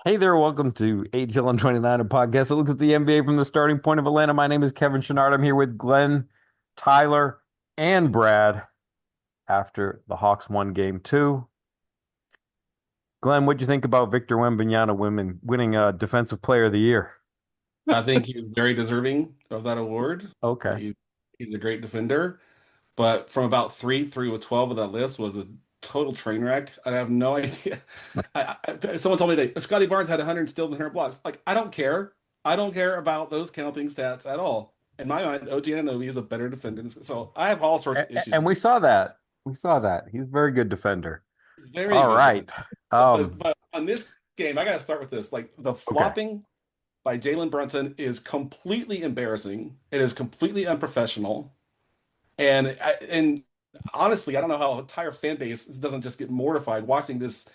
Hey there, welcome to ATL on 29, a podcast that looks at the NBA from the starting point of Atlanta. My name is Kevin Chouinard. I'm here with Glenn, Tyler, and Brad after the Hawks won game two. Glenn, what'd you think about Victor Wembanyama winning Defensive Player of the Year? I think he's very deserving of that award. Okay. He's a great defender, but from about three with 12 of that list was a total train wreck. I have no idea. Someone told me that Scotty Barnes had 100 steals and 100 blocks. Like, I don't care. I don't care about those counting stats at all. In my mind, OG Anunoby is a better defender. So I have all sorts of issues And with we him. saw that. We saw that. He's a very good defender. He's a very All good right. defender. But, Um, but on this game, I got to start with this. Like, the okay. flopping by Jalen Brunson is completely embarrassing. It is completely unprofessional. And honestly, I don't know how an entire fan base doesn't just get mortified watching this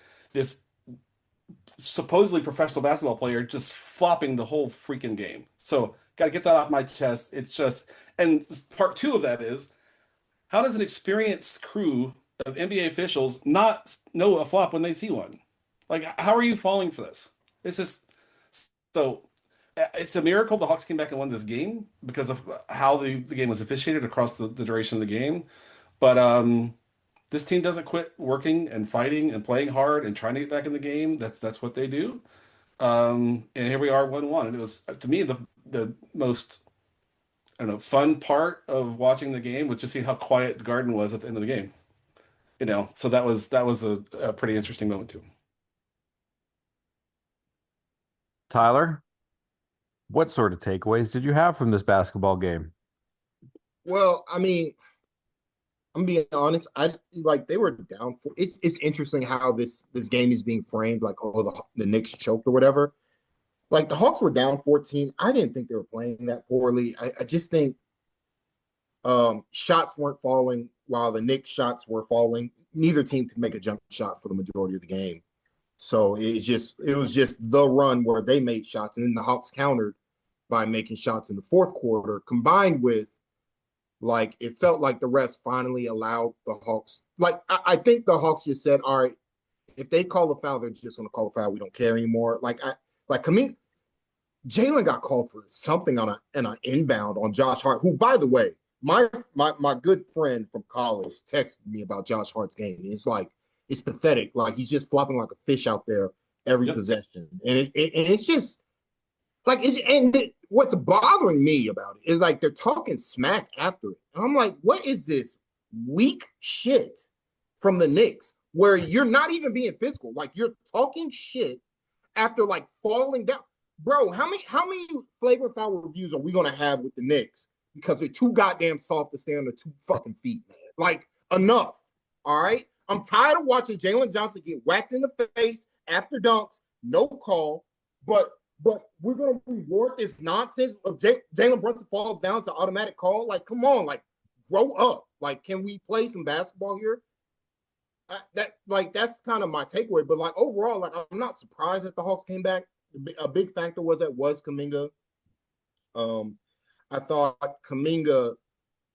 supposedly professional basketball player just flopping the whole freaking game. So got to get that off my chest. It's just, and part two of that is, how does an experienced crew of NBA officials not know a flop when they see one? Like, how are you falling for this? It's just so. It's a miracle the Hawks came back and won this game because of how the game was officiated across the duration of the game. But this team doesn't quit working and fighting and playing hard and trying to get back in the game. That's what they do. And here we are, 1-1. And it was to me the most, I don't know, fun part of watching the game was just seeing how quiet the Garden was at the end of the game. So that was a pretty interesting moment too. Tyler, what sort of takeaways did you have from this basketball game? Well, I mean, I'm being honest. I like they were down for. It's interesting how this game is being framed. Like, oh, the Knicks choked or whatever. Like the Hawks were down 14. I didn't think they were playing that poorly. I just think shots weren't falling while the Knicks shots were falling. Neither team could make a jump shot for the majority of the game. So it was just the run where they made shots, and then the Hawks countered by making shots in the fourth quarter, combined with like it felt like the refs finally allowed the Hawks. Like I think the Hawks just said, "All right, if they call a foul, they're just going to call a foul. We don't care anymore." Like Kuminga, Jalen got called for something on an inbound on Josh Hart, who, by the way, my good friend from college texted me about Josh Hart's game. And it's like it's pathetic. Like he's just flopping like a fish out there every Yep. possession, and it's just like what's bothering me about it is like they're talking smack after it. And I'm like, what is this weak shit from the Knicks where you're not even being physical? Like you're talking shit after like falling down. Bro, how many flagrant foul reviews are we gonna have with the Knicks? Because they're too goddamn soft to stay on their 2 fucking feet, man. Like, enough. All right. I'm tired of watching Jalen Johnson get whacked in the face after dunks, no call. But we're gonna reward this nonsense of Jalen Brunson falls down, it's an automatic call. Like, come on, like, grow up. Like, can we play some basketball here? That's kind of my takeaway. But like overall, like I'm not surprised that the Hawks came back. A big factor was Kuminga. Um, I thought Kuminga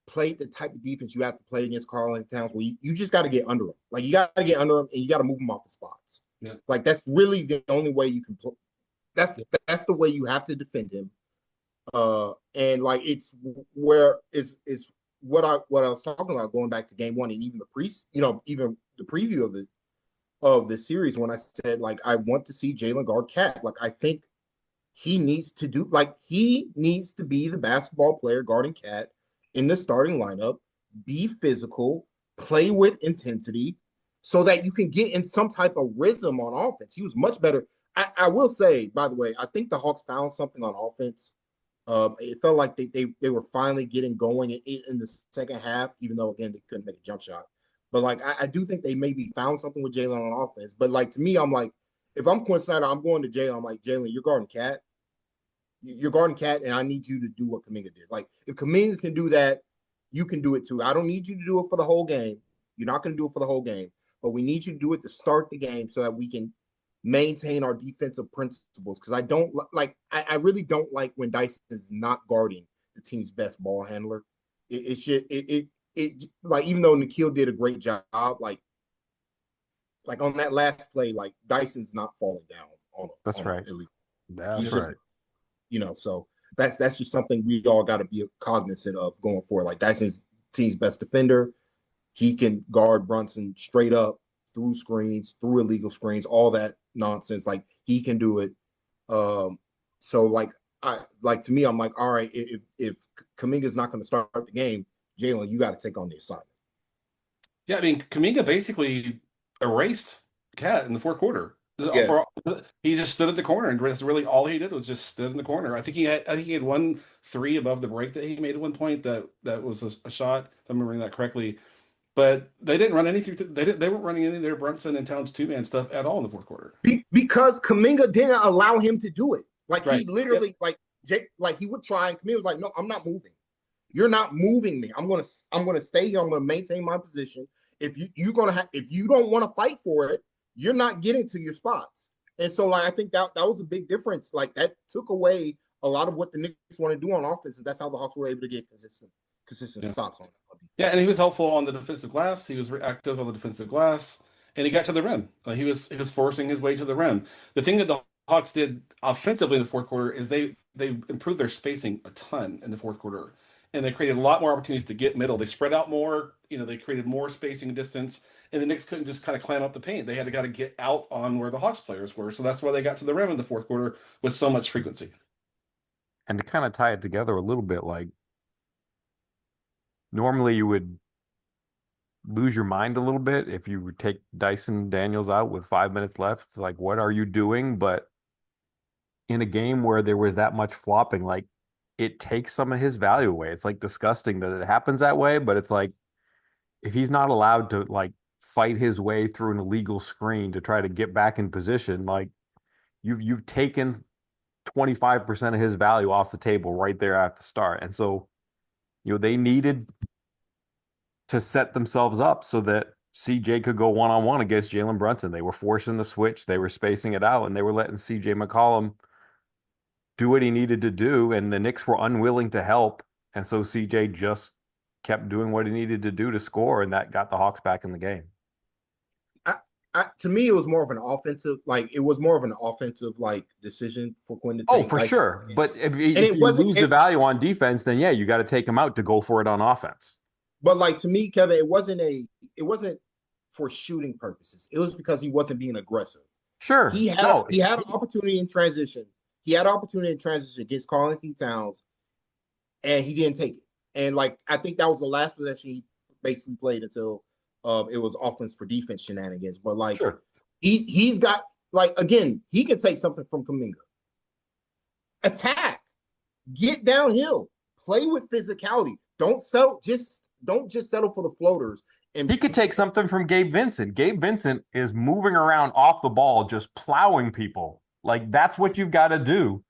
played the type of defense you have to play against Carl Towns, where you just got to get under him. Like you got to get under him and you got to move him off the spots. Yeah. Like that's really the only way you can play. That's Yeah. that's the way you have to defend him. And like it's where is what I was talking about going back to game one and even even the preview of the series when I said like I want to see Jalen guard Cat. Like I think he needs to be the basketball player guarding Cat in the starting lineup, be physical, play with intensity, so that you can get in some type of rhythm on offense. He was much better. I will say, by the way, I think the Hawks found something on offense. It felt like they were finally getting going in the second half, even though again they couldn't make a jump shot. But like I do think they maybe found something with Jalen on offense. But like to me, I'm like, if I'm Quinn Snyder, I'm going to Jalen. I'm like, Jalen, you're guarding Cat, and I need you to do what Kuminga did. Like if Kuminga can do that, you can do it too. I don't need you to do it for the whole game. You're not going to do it for the whole game, but we need you to do it to start the game so that we can maintain our defensive principles. Because I really don't like when Dyson is not guarding the team's best ball handler. It should it like even though Nikhil did a great job, like on that last play, like Dyson's not falling down. That's on an right. illegal. Like That's he's just, right. so that's just something we all got to be cognizant of going forward. Like that's his team's best defender. He can guard Brunson straight up through screens, through illegal screens, all that nonsense. Like he can do it. Um, so like to me, I'm like, all right, if Kuminga's not going to start the game, Jalen, you got to take on the assignment. Yeah, I mean, Kuminga basically erased Cat in the fourth quarter. Yes. He just stood at the corner, and that's really all he did was just stood in the corner. I think he had one three above the break that he made at one point that was a shot, if I'm remembering that correctly. But they didn't run anything. They weren't running any of their Brunson and Towns two man stuff at all in the fourth quarter. Because Kuminga didn't allow him to do it. Like he Right. Yep. literally, like he would try, and Kuminga was like, "No, I'm not moving. You're not moving me. I'm gonna stay here. I'm gonna maintain my position. If you don't want to fight for it, you're not getting to your spots." And so like I think that was a big difference. Like that took away a lot of what the Knicks want to do on offense. And that's how the Hawks were able to get consistent Yeah. stops on Yeah, defense. and he was helpful on the defensive glass. He was active on the defensive glass, and he got to the rim. He was forcing his way to the rim. The thing that the Hawks did offensively in the fourth quarter is they improved their spacing a ton in the fourth quarter, and they created a lot more opportunities to get middle. They spread out more. They created more spacing and distance, and the Knicks couldn't just kind of clam up the paint. They had to got to get out on where the Hawks players were. So that's why they got to the rim in the fourth quarter with so much frequency. And to kind of tie it together a little bit, like normally you would lose your mind a little bit if you would take Dyson Daniels out with 5 minutes left. It's like, what are you doing? But in a game where there was that much flopping, like it takes some of his value away. It's like disgusting that it happens that way, but it's like if he's not allowed to like fight his way through an illegal screen to try to get back in position, like you've taken 25% of his value off the table right there at the start. And so, they needed to set themselves up so that CJ could go one-on-one against Jalen Brunson. They were forcing the switch, they were spacing it out, and they were letting CJ McCollum do what he needed to do, and the Knicks were unwilling to help. And so CJ just kept doing what he needed to do to score, and that got the Hawks back in the game. To me, it was more of an offensive, like decision for Quinn to Oh, take for Dyson. sure. But if, And if it you wasn't lose the it, value on defense, then yeah, you got to take him out to go for it on offense. but like to me, Kevin, it wasn't for shooting purposes. It was because he wasn't being aggressive. Sure. No, He had an opportunity in transition. He had an opportunity in transition against Karl Anthony Towns, and he didn't take it. And like I think that was the last possession he basically played until it was offense for defense shenanigans. But like sure. he's got like again, he can take something from Kuminga. Attack, get downhill, play with physicality. Don't just settle for the floaters. He And could take something from Gabe Vincent. Gabe Vincent is moving around off the ball, just plowing people. Like that's what you've got to do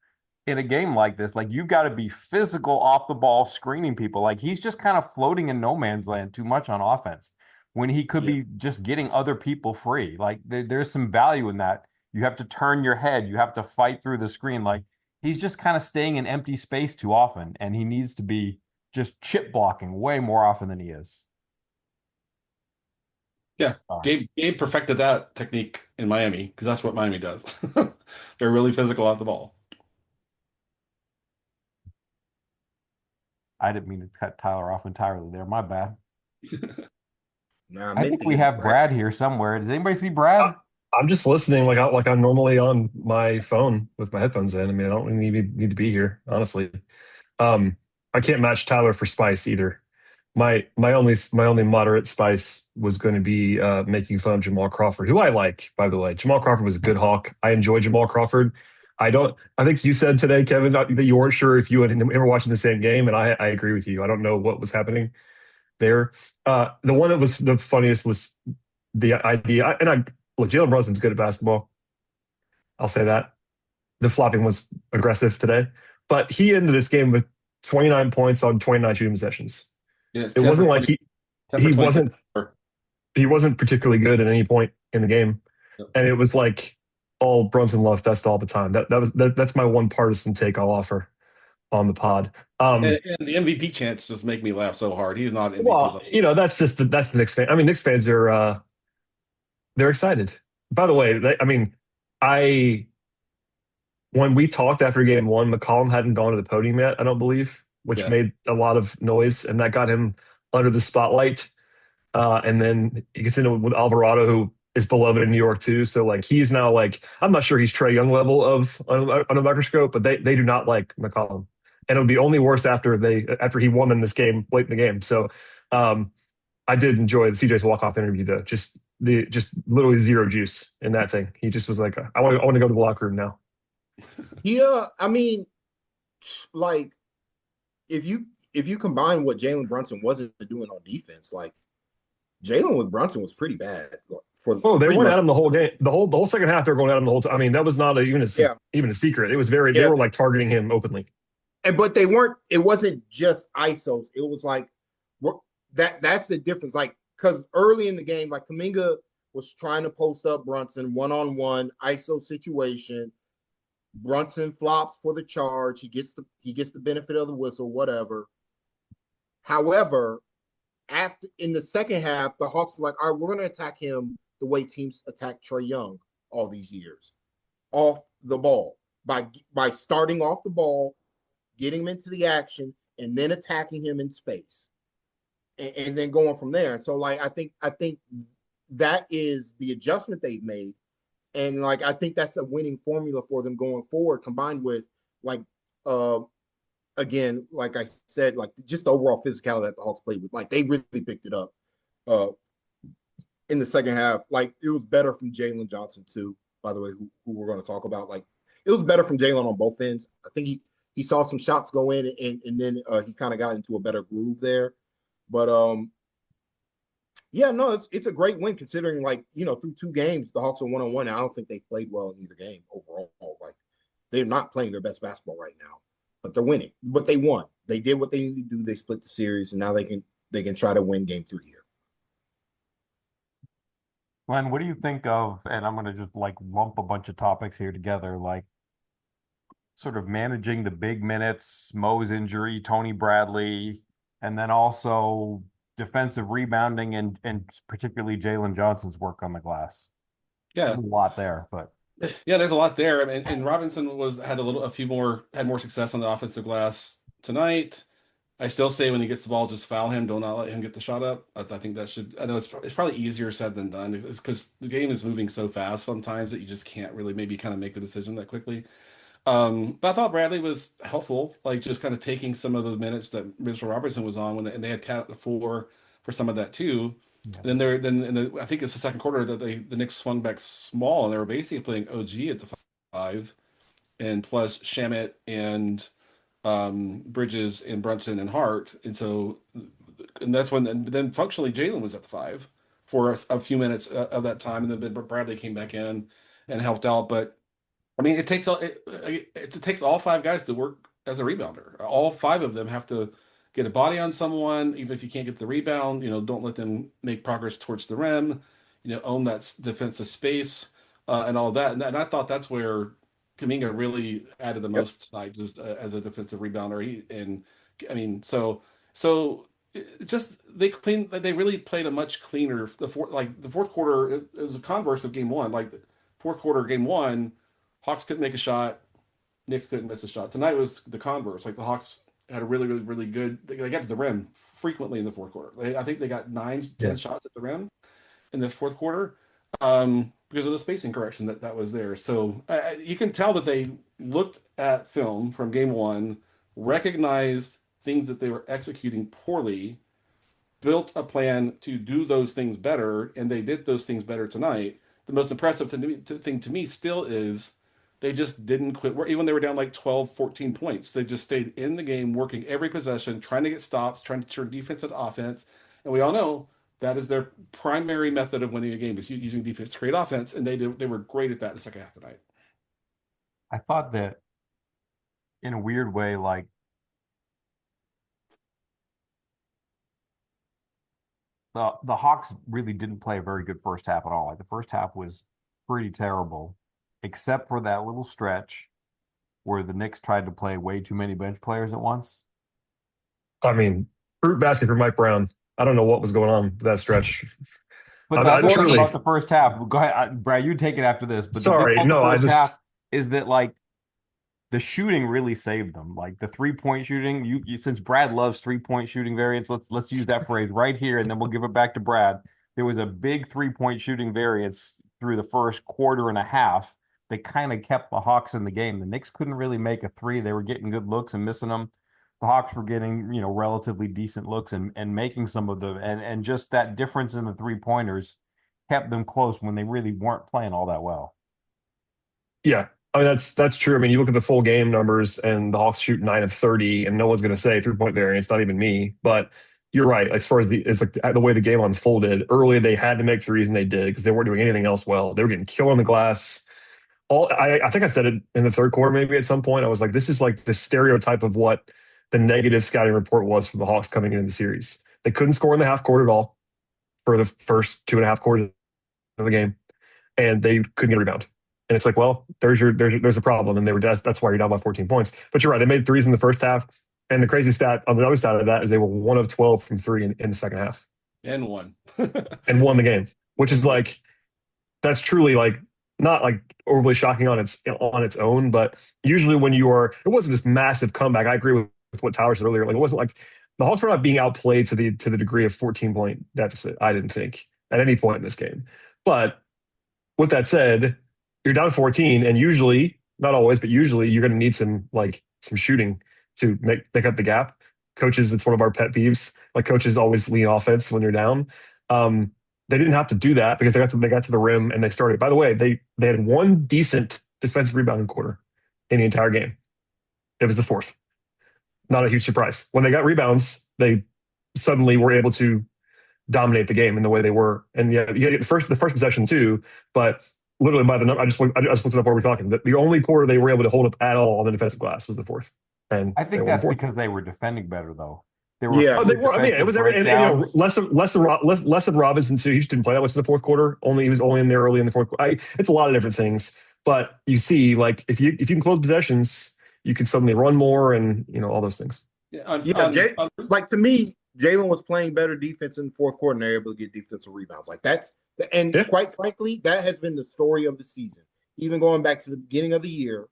in a game like this. Like you've got to be physical off the ball, screening people. Like he's just kind of floating in no man's land too much on offense when he could yeah, be just getting other people free. Like there's some value in that. You have to turn your head. You have to fight through the screen. Like he's just kind of staying in empty space too often, and he needs to be just chip blocking way more often than he is. Yeah, Sorry. Gabe perfected that technique in Miami because that's what Miami does. They're really physical off the ball. I didn't mean to cut Tyler off entirely there. My bad. nah, I I meant think to we give him have Brad. Brad here somewhere. Does anybody see I- Brad? I'm just listening like I'm normally on my phone with my headphones in. I mean, I don't really need to be here, honestly. Um, I can't match Tyler for spice either. My only moderate spice was going to be making fun of Jamal Crawford, who I like, by the way. Jamal Crawford was a good Hawk. I enjoy Jamal Crawford. I don't. I think you said today, Kevin, that you weren't sure if you had ever watching the same game, and I agree with you. I don't know what was happening there. The one that was the funniest was the idea, and I look, Jalen Brunson's good at basketball. I'll say that. The flopping was aggressive today, but he ended this game with 29 points on 29 shooting possessions. Yeah, it's It 10 for wasn't like 20, 10 for he 26. he wasn't particularly good at any point in the game, Yep. and it was like all Brunson love fest all the time. That's my one partisan take I'll offer on the pod. And the MVP chants just make me laugh so hard. He's not MVP Well, level. that's the Knicks fan. I mean, Knicks fans are they're excited. By the way, I mean, I when we talked after game one, McCollum hadn't gone to the podium yet, I don't believe, which Yeah. made a lot of noise, and that got him under the spotlight. And then he gets into with Alvarado, who is beloved in New York too. So like he's now like I'm not sure he's Trey Young level of on a microscope, but they do not like McCollum, and it would be only worse after he won in this game late in the game. So um, I did enjoy the CJ's walk off interview though. Just literally zero juice in that thing. He just was like, I want to go to the locker room now. Yeah, I mean, like if you combine what Jalen Brunson wasn't doing on defense, like Jalen with Brunson was pretty bad for Oh, they pretty went at much. him the whole game. The whole second half, they're going at him the whole time. I mean, that was not Yeah, even a secret. It was they yeah, were like targeting him openly. and but they weren't. It wasn't just ISOs. It was like that's the difference. Like because early in the game, like Kuminga was trying to post up Brunson one-on-one ISO situation. Brunson flops for the charge. He gets the benefit of the whistle, whatever. However, after in the second half, the Hawks were like, all right, we're going to attack him the way teams attack Trey Young all these years, off the ball by starting off the ball, getting him into the action, and then attacking him in space, and then going from there. And so, like, I think that is the adjustment they've made, and like I think that's a winning formula for them going forward, combined with like uh again, like I said, like just the overall physicality that the Hawks played with. Like they really picked it up uh in the second half. Like it was better from Jalen Johnson too, by the way, who we're going to talk about. Like it was better from Jalen on both ends. I think he saw some shots go in, and then he kind of got into a better groove there. But yeah, no, it's a great win considering like through two games the Hawks are 1-1. I don't think they've played well in either game overall. Like they're not playing their best basketball right now, but they're winning. But they won. They did what they needed to do. They split the series, and now they can try to win game 3 here. Glenn, what do you think of, and I'm going to just like lump a bunch of topics here together, like sort of managing the big minutes, Mo's injury, Tony Bradley, and then also defensive rebounding and particularly Jalen Johnson's work on the glass. There's Yeah. a lot there, but Yeah, there's a lot there. I mean, and Robinson had more success on the offensive glass tonight. I still say when he gets the ball, just foul him. Do not let him get the shot up. I think that should. I know it's probably easier said than done. It's because the game is moving so fast sometimes that you just can't really maybe kind of make the decision that quickly. But I thought Bradley was helpful, like just kind of taking some of the minutes that Mitchell Robertson was on and they had Cat at the four for some of that too. yeah. And then I think it's the second quarter that the Knicks swung back small and they were basically playing OG at the five and plus Shamit and Bridges and Brunson and Hart. And that's when and then functionally Jalen was at the five for a few minutes of that time, and then Bradley came back in and helped out. But I mean, it takes all five guys to work as a rebounder. All five of them have to get a body on someone, even if you can't get the rebound. Don't let them make progress towards the rim. Own that defensive space and all that. And I thought that's where Kuminga really added the Yep. most tonight, just as a defensive rebounder. And I mean, so just they really played a much cleaner the fourth quarter is a converse of game one. Like the fourth quarter, game one. Hawks couldn't make a shot. Knicks couldn't miss a shot. Tonight was the converse. Like the Hawks had a really, really, really good. They got to the rim frequently in the fourth quarter. I think they got nine, Yeah. 10 shots at the rim in the fourth quarter because of the spacing correction that was there. So you can tell that they looked at film from game one, recognized things that they were executing poorly, built a plan to do those things better, and they did those things better tonight. The most impressive thing to me still is they just didn't quit. Even when they were down like 12, 14 points, they just stayed in the game, working every possession, trying to get stops, trying to turn defense into offense. And we all know that is their primary method of winning a game is using defense to create offense, and they were great at that in the second half tonight. I thought that in a weird way, like the Hawks really didn't play a very good first half at all. Like the first half was pretty terrible, except for that little stretch where the Knicks tried to play way too many bench players at once. I mean, fruit basket for Mike Brown. I don't know what was going on with that stretch. But the I other thing truly, about the first half, go ahead, Brad, you take it after this. But the thing sorry, about the no, I first half just is that like the shooting really saved them. Like the 3-point shooting, since Brad loves 3-point shooting variants, let's use that phrase right here, and then we'll give it back to Brad. There was a big 3-point shooting variance through the first quarter and a half that kind of kept the Hawks in the game. The Knicks couldn't really make a three. They were getting good looks and missing them. The Hawks were getting, relatively decent looks and making some of them. And just that difference in the 3-pointers kept them close when they really weren't playing all that well. Yeah. I mean, that's true. I mean, you look at the full game numbers and the Hawks shoot 9 of 30, and no one's going to say 3-point variance, not even me. But you're right. As far as the way the game unfolded, early they had to make threes and they did because they weren't doing anything else well. They were getting killed on the glass. I think I said it in the third quarter, maybe at some point. I was like, this is like the stereotype of what the negative scouting report was for the Hawks coming into the series. They couldn't score in the half court at all for the first 2.5 quarters of the game, and they couldn't get a rebound. And it's like, well, there's a problem, and that's why you're down by 14 points. But you're right, they made threes in the first half, and the crazy stat on the other side of that is they were 1 of 12 from three in the second half, and won. and won the game, which is like that's truly like not like overly shocking on its own, but usually when it wasn't this massive comeback. I agree with what Tyler said earlier. Like it wasn't like the Hawks were not being outplayed to the degree of 14-point deficit. I didn't think at any point in this game. But with that said, you're down 14, and usually, not always, but usually you're going to need some shooting to make up the gap. Coaches, it's one of our pet peeves. Like coaches always lean offense when you're down. They didn't have to do that because they got to the rim and they started. By the way, they had one decent defensive rebounding quarter in the entire game. It was the fourth. Not a huge surprise. When they got rebounds, they suddenly were able to dominate the game in the way they were. And yeah, you get the first possession too, but literally by the number, I just looked it up while we're talking. The only quarter they were able to hold up at all on the defensive glass was the fourth. And I think that's because they were defending better, though. There were Yeah. they were. I mean, it was less of Robinson too. He just didn't play that much in the fourth quarter. He was only in there early in the fourth quarter. It's a lot of different things, but you see, like if you can close possessions, you can suddenly run more, and all those things. Like to me, Jalen was playing better defense in the fourth quarter, and they're able to get defensive rebounds. Like quite frankly, that has been the story of the season. Even going back to the beginning of the year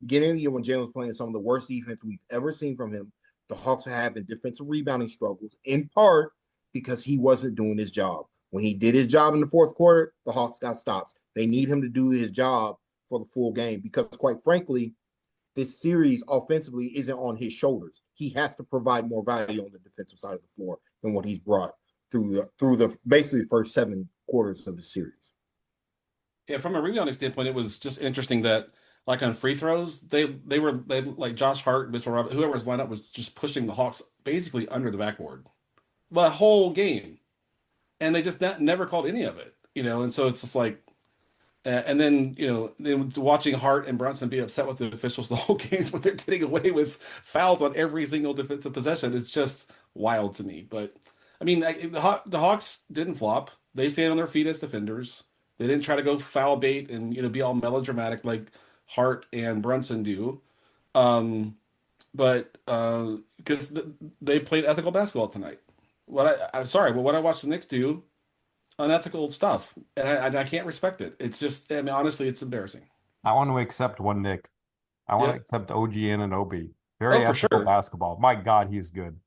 when Jalen was playing some of the worst defense we've ever seen from him. The Hawks are having defensive rebounding struggles, in part because he wasn't doing his job. When he did his job in the fourth quarter, the Hawks got stops. They need him to do his job for the full game because, quite frankly, this series offensively isn't on his shoulders. He has to provide more value on the defensive side of the floor than what he's brought through the basically first 7 quarters of the series. Yeah, from a rebounding standpoint, it was just interesting that like on free throws, they like Josh Hart, Mitchell Robinson, whoever was lined up was just pushing the Hawks basically under the backboard the whole game, and they just never called any of it, And so it's just like, and then then watching Hart and Brunson be upset with the officials the whole game when they're getting away with fouls on every single defensive possession, it's just wild to me. But I mean, the Hawks didn't flop. They stayed on their feet as defenders. They didn't try to go foul bait and be all melodramatic like Hart and Brunson do, but because they played ethical basketball tonight. I'm sorry, but what I watched the Knicks do, unethical stuff, and I can't respect it. It's just, I mean, honestly, it's embarrassing. I want to accept one Nick. I want to accept OG and Obi. Very for ethical sure. basketball. My God, he's good.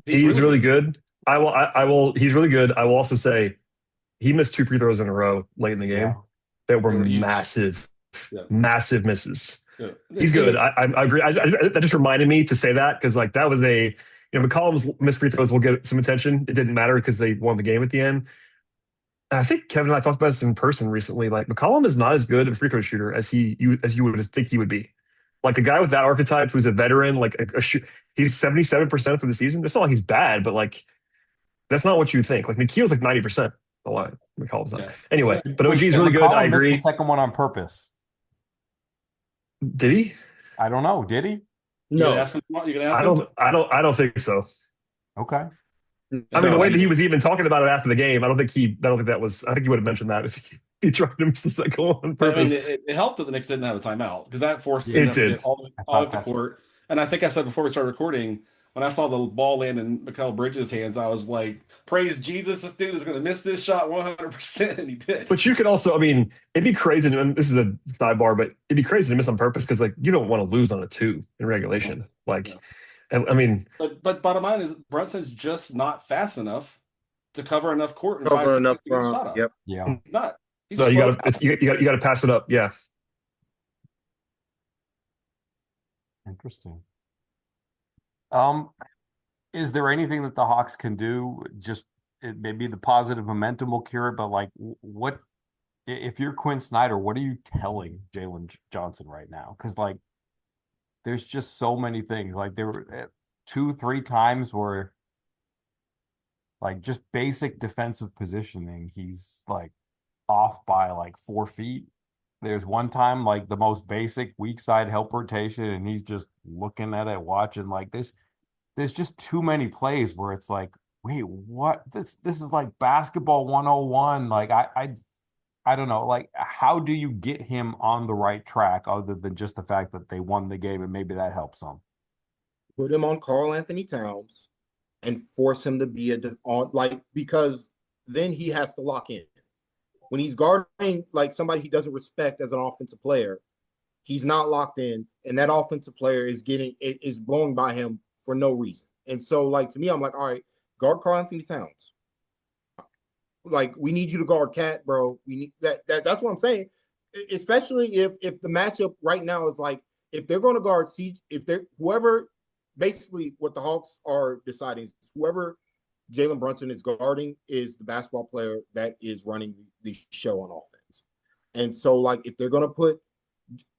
He's really good. I will. He's really good. I will also say he missed 2 free throws in a row late in the game that were massive. Massive misses. Yeah. He's good. I agree. That just reminded me to say that because like that was McCollum's missed free throws will get some attention. It didn't matter because they won the game at the end. And I think Kevin and I talked about this in person recently. Like McCollum is not as good a free throw shooter as you would think he would be. Like a guy with that archetype who's a veteran, like he's 77% for the season. It's not like he's bad, but like that's not what you would think. Like Nikhil's like 90%. A lot. McCollum's not. Anyway, but OG is really good. I agree. Missed the second one on purpose. Did he? I don't know. Did he? No. You can ask him. I don't think so. Okay. I mean, the way that he was even talking about it after the game, I don't think that was. I think he would have mentioned that if he tried to miss the second one on purpose. I mean, it helped that the Knicks didn't have a timeout because that forced it did all of the court. And I think I said before we started recording, when I saw the ball land in Mikal Bridges' hands, I was like, praise Jesus, this dude is going to miss this shot 100%, and he did. But you could also, I mean, it'd be crazy. And this is a sidebar, but it'd be crazy to miss on purpose because like you don't want to lose on a two in No, regulation. Like, no. I mean, But bottom line is Brunson's just not fast enough to cover enough court in five Cover enough seconds to get a from. shot up. Yep. Yeah. He's not. He's no, you slow got as to, hell. you got to pass it up. Yeah. Interesting. Um, is there anything that the Hawks can do? Just maybe the positive momentum will cure it, but like, what if you're Quinn Snyder? What are you telling Jalen Johnson right now? Because like, there's just so many things. Like there were two, three times where like just basic defensive positioning, he's like off by like 4 feet. There's one time like the most basic weak side help rotation, and he's just looking at it, watching like this. There's just too many plays where it's like, wait, what? This is like basketball 101. Like I don't know. Like how do you get him on the right track other than just the fact that they won the game and maybe that helps them? Put him on Carl Anthony Towns and force him to be on like because then he has to lock in. When he's guarding like somebody he doesn't respect as an offensive player, he's not locked in, and that offensive player is blowing by him for no reason. And so, like to me, I'm like, all right, guard Carl Anthony Towns. Like we need you to guard Cat, bro. We need that's what I'm saying. Especially if the matchup right now is like if they're going to guard C, if they're whoever, basically what the Hawks are deciding is whoever Jalen Brunson is guarding is the basketball player that is running the show on offense. And so, like, if they're going to put,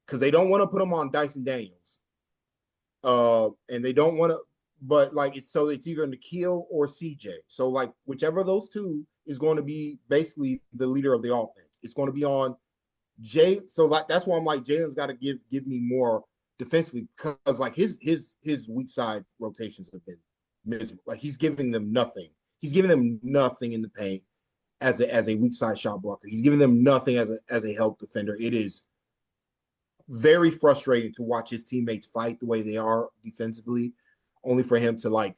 because they don't want to put him on Dyson Daniels, and they don't want to, but like it's either Nikhil or CJ. So like whichever of those two is going to be basically the leader of the offense. It's going to be on Jay. So like that's why I'm like Jalen's got to give me more defensively because like his weak side rotations have been miserable. Like he's giving them nothing. He's giving them nothing in the paint as a weak side shot blocker. He's giving them nothing as a help defender. It is very frustrating to watch his teammates fight the way they are defensively, only for him to like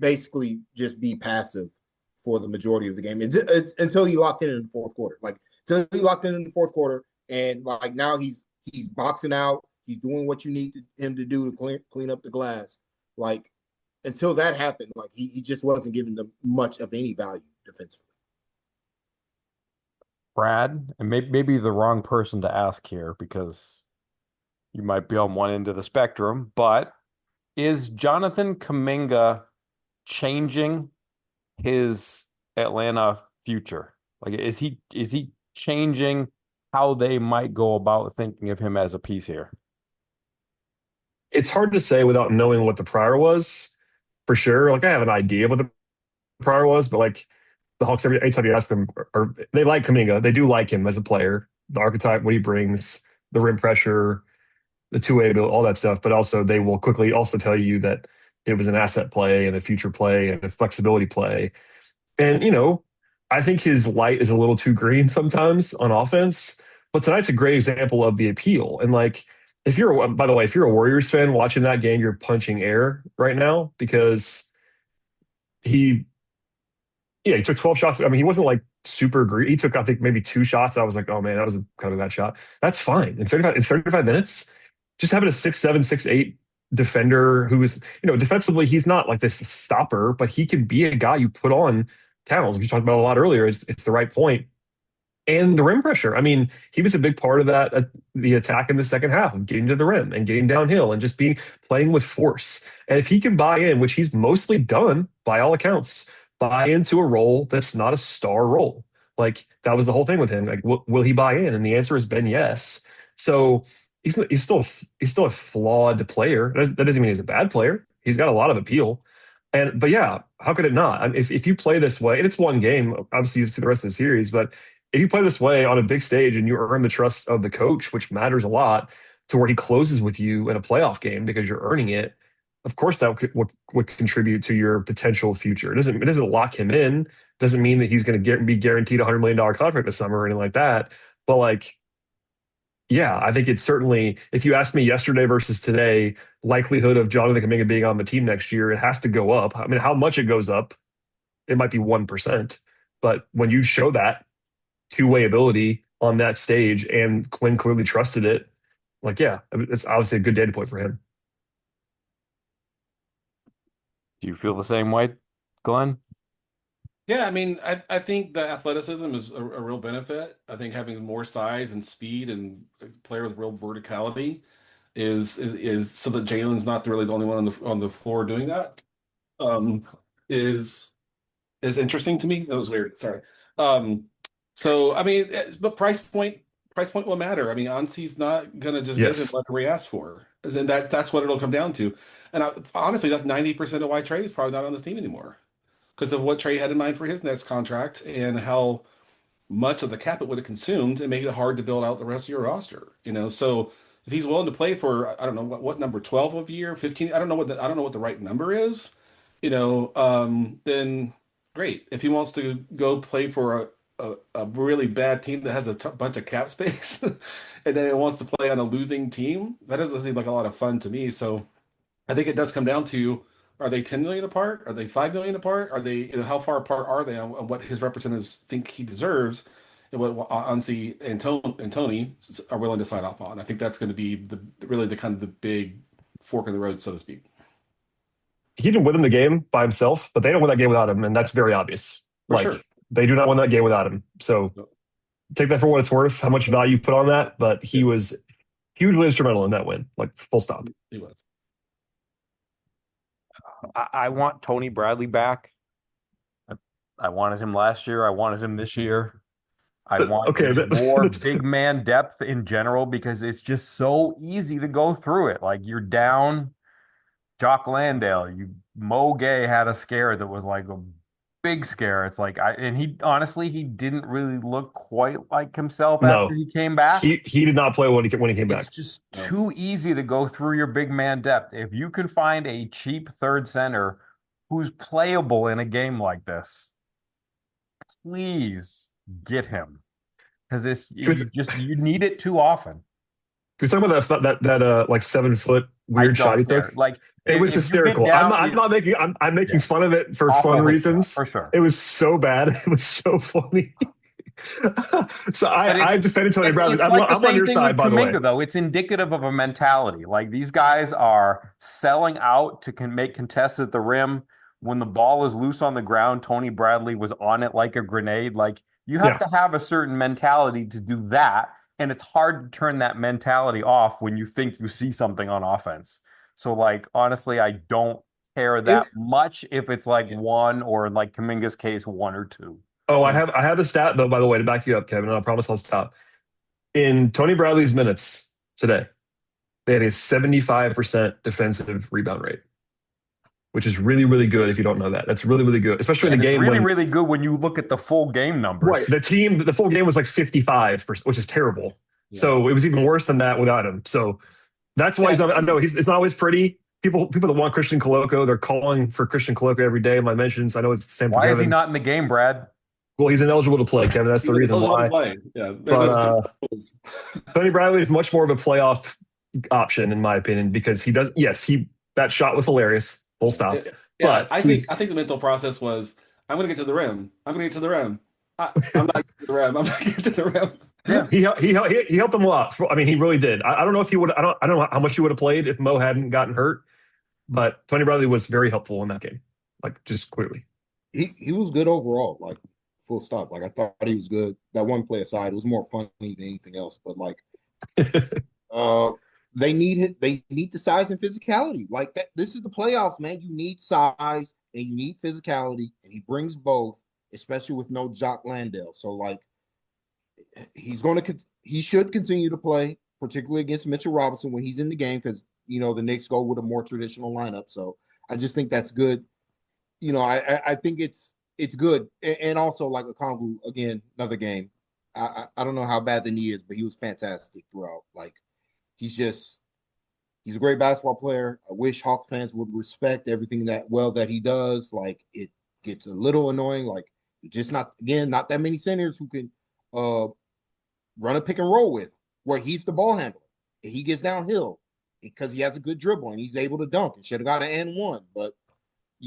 basically just be passive for the majority of the game. It's until he locked in the fourth quarter. Like until he locked in the fourth quarter, and like now he's boxing out. He's doing what you need him to do to clean up the glass. Like until that happened, like he just wasn't giving them much of any value defensively. Brad, and maybe the wrong person to ask here because you might be on one end of the spectrum, but is Jonathan Kuminga changing his Atlanta future? Like, is he changing how they might go about thinking of him as a piece here? It's hard to say without knowing what the prior was for sure. Like I have an idea of what the prior was, but like the Hawks, every time you ask them, or they like Kuminga, they do like him as a player, the archetype, what he brings, the rim pressure, the two-way ability, all that stuff. But also, they will quickly also tell you that it was an asset play and a future play and a flexibility play. And I think his light is a little too green sometimes on offense. But tonight's a great example of the appeal. And like, if you're, by the way, if you're a Warriors fan watching that game, you're punching air right now because he yeah, he took 12 shots. I mean, he wasn't like super greedy. He took, I think, maybe two shots. I was like, oh man, that was kind of a bad shot. That's fine. In 35 minutes, just having a 6'7", 6'8" defender who is, defensively, he's not like this stopper, but he can be a guy you put on Towns. We talked about a lot earlier. It's the right point. And the rim pressure. I mean, he was a big part of that, the attack in the second half of getting to the rim and getting downhill and just playing with force. And if he can buy in, which he's mostly done by all accounts, buy into a role that's not a star role. Like that was the whole thing with him. Like, will he buy in? And the answer has been yes. So he's still a flawed player. That doesn't mean he's a bad player. He's got a lot of appeal. But yeah, how could it not? I mean, if you play this way, and it's one game, obviously you see the rest of the series, but if you play this way on a big stage and you earn the trust of the coach, which matters a lot, to where he closes with you in a playoff game because you're earning it, of course that would contribute to your potential future. It doesn't lock him in. Doesn't mean that he's going to be guaranteed $100 million contract this summer or anything like that. But like, yeah, I think it's certainly, if you asked me yesterday versus today, likelihood of Jonathan Kuminga being on the team next year, it has to go up. I mean, how much it goes up, it might be 1%. But when you show that two-way ability on that stage and Glenn clearly trusted it, like, yeah, I mean, it's obviously a good data point for him. Do you feel the same way, Glenn? Yeah, I mean, I think the athleticism is a real benefit. I think having more size and speed and a player with real verticality is so that Jalen's not really the only one on the floor doing that. Um, is is interesting to me. That was weird. Sorry. Um, so I mean, but price point will matter. I mean, Ansi's not gonna just give him Yes. whatever he asked for, and that's what it'll come down to. And honestly, that's 90% of why Trey is probably not on this team anymore because of what Trey had in mind for his next contract and how much of the cap it would have consumed and made it hard to build out the rest of your roster. So if he's willing to play for, I don't know what number 12 of year, 15, I don't know what the right number is, then great. If he wants to go play for a really bad team that has a bunch of cap space and then it wants to play on a losing team, that doesn't seem like a lot of fun to me. So I think it does come down to, are they 10 million apart? Are they 5 million apart? Are they, how far apart are they on what his representatives think he deserves and what Ansi and Tony are willing to sign off on? I think that's going to be really the kind of the big fork in the road, so to speak. He didn't win the game by himself, but they don't win that game without him, and that's very obvious. For sure. Like, they do not win that game without him. So No, take that for what it's worth, how much value you put on that, but yeah, he was hugely instrumental in that win, like full stop. he was. I want Tony Bradley back. I, I wanted him last year. I wanted him this year. I want Okay, just more that's, big man depth in general because it's just so easy to go through it. Like you're down Jock Landale. Mo Gay had a scare that was like a big scare. It's like and he honestly he didn't really look quite like himself after no, he came back. he did not play when he came It's back. just No. too easy to go through your big man depth. If you can find a cheap third center who's playable in a game like this, please get him because it's Can we, you need it too often. can we talk about that like 7 foot I weird shot don't he care. took? Like It was if you get hysterical. down, I'm not making I'm making yeah, fun of it for fun awful hook shot reasons. for sure. It was so bad. It was so funny. So But I've defended Tony Bradley. it's like the I'm on same your thing with side, by the way. Kuminga, though. It's indicative of a mentality. Like these guys are selling out to make contests at the rim. When the ball is loose on the ground, Tony Bradley was on it like a grenade. Like you have Yeah. to have a certain mentality to do that. And it's hard to turn that mentality off when you think you see something on offense. So, like, honestly, I don't care It, that much if it's like one or in like Kuminga's case, one or two. Oh, Yeah. I have a stat though, by the way, to back you up, Kevin. And I promise I'll stop. In Tony Bradley's minutes today, they had a 75% defensive rebound rate, which is really, really good if you don't know that. That's really, really good, especially in And a it's game really, when really good when you look at the full game right, numbers. the full game was like 55%, which is terrible. Yeah. So it was even worse than that without him. So that's why Yeah. he's not, I know it's not always pretty. People that want Christian Coloco, they're calling for Christian Coloco every day in my mentions. I know it's the same for Why is he Kevin. not in the game, Brad? Well, he's ineligible to play, Kevin. That's He's the reason eligible to why. play. Yeah. But Rules. Tony Bradley is much more of a playoff option, in my opinion, because he does. Yes, that shot was hilarious, full Yeah. stop. Yeah. But he's I think the mental process was, I'm going to get to the rim. I'm going to get to the rim. I'm not getting to the rim. I'm not getting to the rim. Yeah. he helped them a lot. I mean, he really did. I don't know if he would. I don't know how much he would have played if Mo hadn't gotten hurt. But Tony Bradley was very helpful in that game, like just clearly. he was good overall, like full stop. Like I thought he was good. That one play aside, it was more funny than anything else. But like uh they need it, they need the size and physicality. Like that, this is the playoffs, man. You need size and you need physicality, and he brings both, especially with no Jock Landale. So like he should continue to play, particularly against Mitchell Robinson when he's in the game, because the Knicks go with a more traditional lineup. So I just think that's good. I think it's good, and also like a Kongu again, another game. I don't know how bad the knee is, but he was fantastic throughout. Like he's a great basketball player. I wish Hawk fans would respect everything that he does. Like it gets a little annoying. Like just not that many centers who can run a pick and roll with. where he's the ball handler. He gets downhill because he has a good dribble and he's able to dunk and should have got an and one. But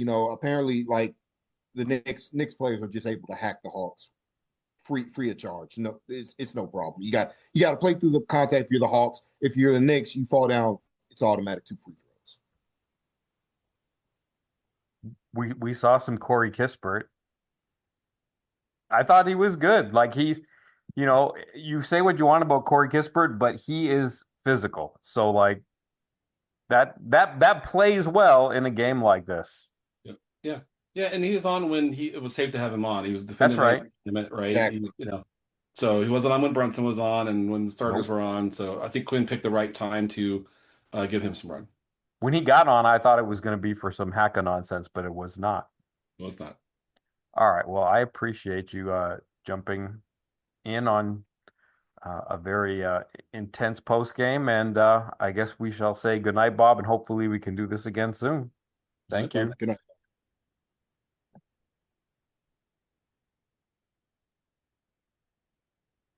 apparently like the Knicks players are just able to hack the Hawks free of charge. No, it's no problem. You got to play through the contact if you're the Hawks. If you're the Knicks, you fall down, it's automatic 2 free throws. We saw some Corey Kispert. I thought he was good. Like you say what you want about Corey Kispert, but he is physical. So like that plays well in a game like this. Yeah, yeah, yeah. And he was on when it was safe to have him on. He was That's defending right. man, right? Exactly. So he wasn't on when Brunson was on and when the starters Nope. were on. So I think Quinn picked the right time to give him some run. When he got on, I thought it was going to be for some hacka nonsense, but it was not. It was not. All right. Well, I appreciate you jumping in on a very intense post game, and I guess we shall say goodnight, Bob, and hopefully we can do this again soon. Thank you. Good night.